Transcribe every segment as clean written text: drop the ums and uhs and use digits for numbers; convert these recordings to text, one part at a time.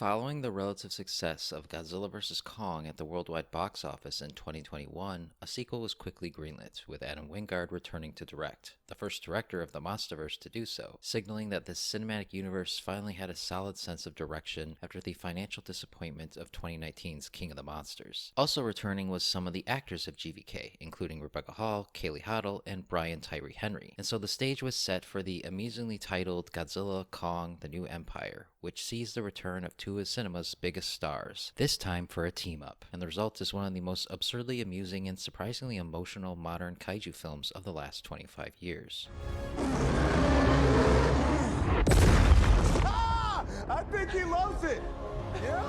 Following the relative success of Godzilla vs. Kong at the worldwide box office in 2021, a sequel was quickly greenlit, with Adam Wingard returning to direct, the first director of the Monsterverse to do so, signaling that this cinematic universe finally had a solid sense of direction after the financial disappointment of 2019's King of the Monsters. Also returning was some of the actors of GVK, including Rebecca Hall, Kaylee Hottle, and Brian Tyree Henry, and so the stage was set for the amusingly titled Godzilla Kong: The New Empire, which sees the return of two of cinema's biggest stars, this time for a team-up, and the result is one of the most absurdly amusing and surprisingly emotional modern kaiju films of the last 25 years. Ah! I think he loves it! Yeah?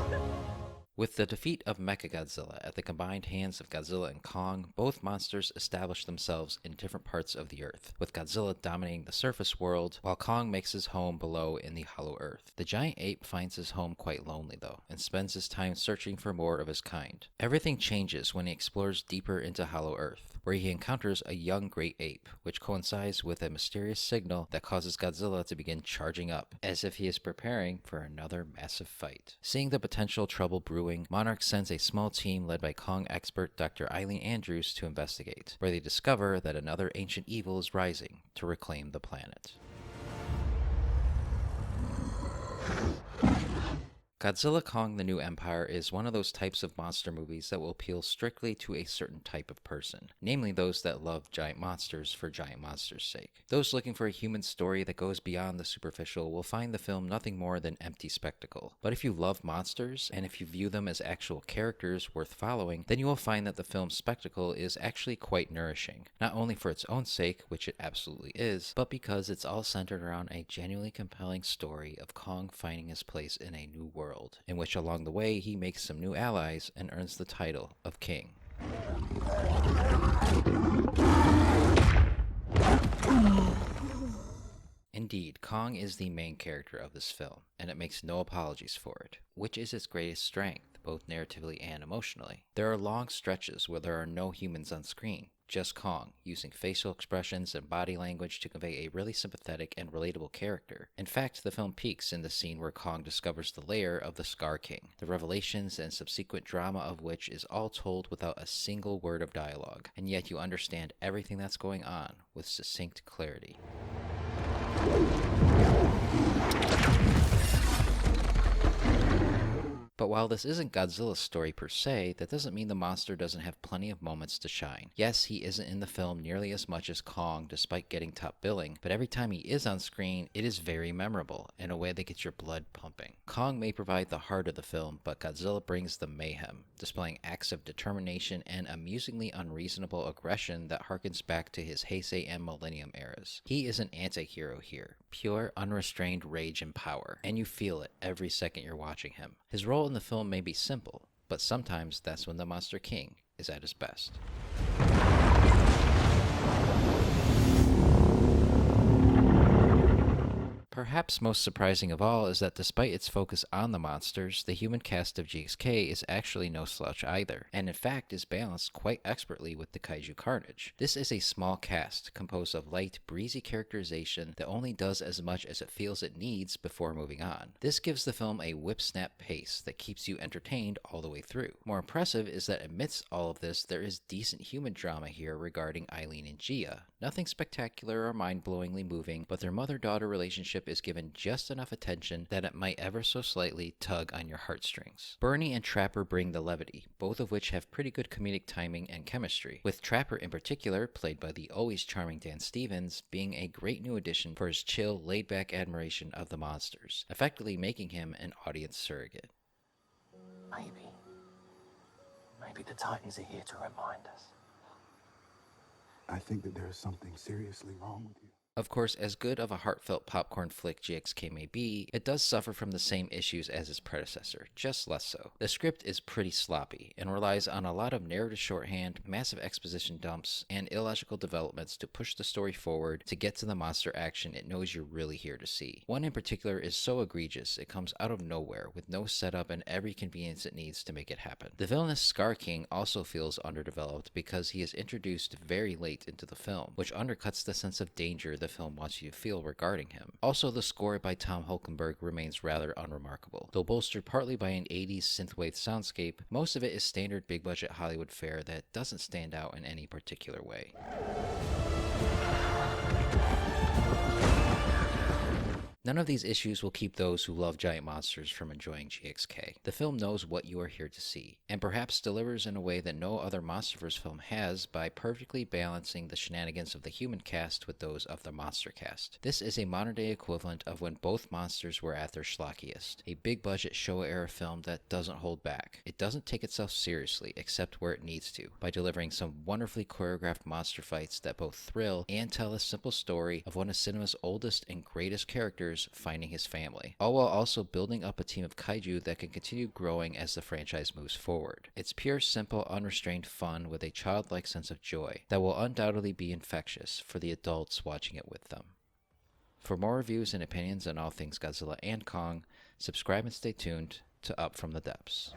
With the defeat of Mechagodzilla at the combined hands of Godzilla and Kong, both monsters established themselves in different parts of the Earth, with Godzilla dominating the surface world, while Kong makes his home below in the Hollow Earth. The giant ape finds his home quite lonely, though, and spends his time searching for more of his kind. Everything changes when he explores deeper into Hollow Earth, where he encounters a young great ape, which coincides with a mysterious signal that causes Godzilla to begin charging up, as if he is preparing for another massive fight. Seeing the potential trouble brewing, Monarch sends a small team led by Kong expert Dr. Ilene Andrews to investigate, where they discover that another ancient evil is rising to reclaim the planet. Godzilla Kong: The New Empire is one of those types of monster movies that will appeal strictly to a certain type of person, namely those that love giant monsters for giant monsters' sake. Those looking for a human story that goes beyond the superficial will find the film nothing more than empty spectacle. But if you love monsters, and if you view them as actual characters worth following, then you will find that the film's spectacle is actually quite nourishing, not only for its own sake, which it absolutely is, but because it's all centered around a genuinely compelling story of Kong finding his place in a new world, in which along the way he makes some new allies and earns the title of King. Indeed, Kong is the main character of this film, and it makes no apologies for it, which is its greatest strength, both narratively and emotionally. There are long stretches where there are no humans on screen, just Kong, using facial expressions and body language to convey a really sympathetic and relatable character. In fact, the film peaks in the scene where Kong discovers the lair of the Scar King, the revelations and subsequent drama of which is all told without a single word of dialogue, and yet you understand everything that's going on with succinct clarity. But while this isn't Godzilla's story per se, that doesn't mean the monster doesn't have plenty of moments to shine. Yes, he isn't in the film nearly as much as Kong despite getting top billing, but every time he is on screen, it is very memorable, in a way that gets your blood pumping. Kong may provide the heart of the film, but Godzilla brings the mayhem, displaying acts of determination and amusingly unreasonable aggression that harkens back to his Heisei and Millennium eras. He is an anti-hero here, pure unrestrained rage and power, and you feel it every second you're watching him. His role in the film may be simple, but sometimes that's when the Monster King is at his best. Perhaps most surprising of all is that despite its focus on the monsters, the human cast of GXK is actually no slouch either, and in fact is balanced quite expertly with the kaiju carnage. This is a small cast composed of light, breezy characterization that only does as much as it feels it needs before moving on. This gives the film a whip-snap pace that keeps you entertained all the way through. More impressive is that amidst all of this, there is decent human drama here regarding Ilene and Gia. Nothing spectacular or mind-blowingly moving, but their mother-daughter relationship is given just enough attention that it might ever so slightly tug on your heartstrings. Bernie and Trapper bring the levity, both of which have pretty good comedic timing and chemistry, with Trapper in particular, played by the always charming Dan Stevens, being a great new addition for his chill, laid-back admiration of the monsters, effectively making him an audience surrogate. Maybe the Titans are here to remind us. I think that there is something seriously wrong with you. Of course, as good of a heartfelt popcorn flick GXK may be, it does suffer from the same issues as its predecessor, just less so. The script is pretty sloppy, and relies on a lot of narrative shorthand, massive exposition dumps, and illogical developments to push the story forward to get to the monster action it knows you're really here to see. One in particular is so egregious it comes out of nowhere, with no setup and every convenience it needs to make it happen. The villainous Scar King also feels underdeveloped because he is introduced very late into the film, which undercuts the sense of danger the film wants you to feel regarding him. Also, the score by Tom Hulkenberg remains rather unremarkable. Though bolstered partly by an 80s synthwave soundscape, most of it is standard big-budget Hollywood fare that doesn't stand out in any particular way. None of these issues will keep those who love giant monsters from enjoying GXK. The film knows what you are here to see, and perhaps delivers in a way that no other MonsterVerse film has by perfectly balancing the shenanigans of the human cast with those of the monster cast. This is a modern-day equivalent of when both monsters were at their schlockiest, a big-budget Showa-era film that doesn't hold back. It doesn't take itself seriously, except where it needs to, by delivering some wonderfully choreographed monster fights that both thrill and tell a simple story of one of cinema's oldest and greatest characters finding his family, all while also building up a team of kaiju that can continue growing as the franchise moves forward. It's pure, simple, unrestrained fun with a childlike sense of joy that will undoubtedly be infectious for the adults watching it with them. For more reviews and opinions on all things Godzilla and Kong, subscribe and stay tuned to Up From the Depths.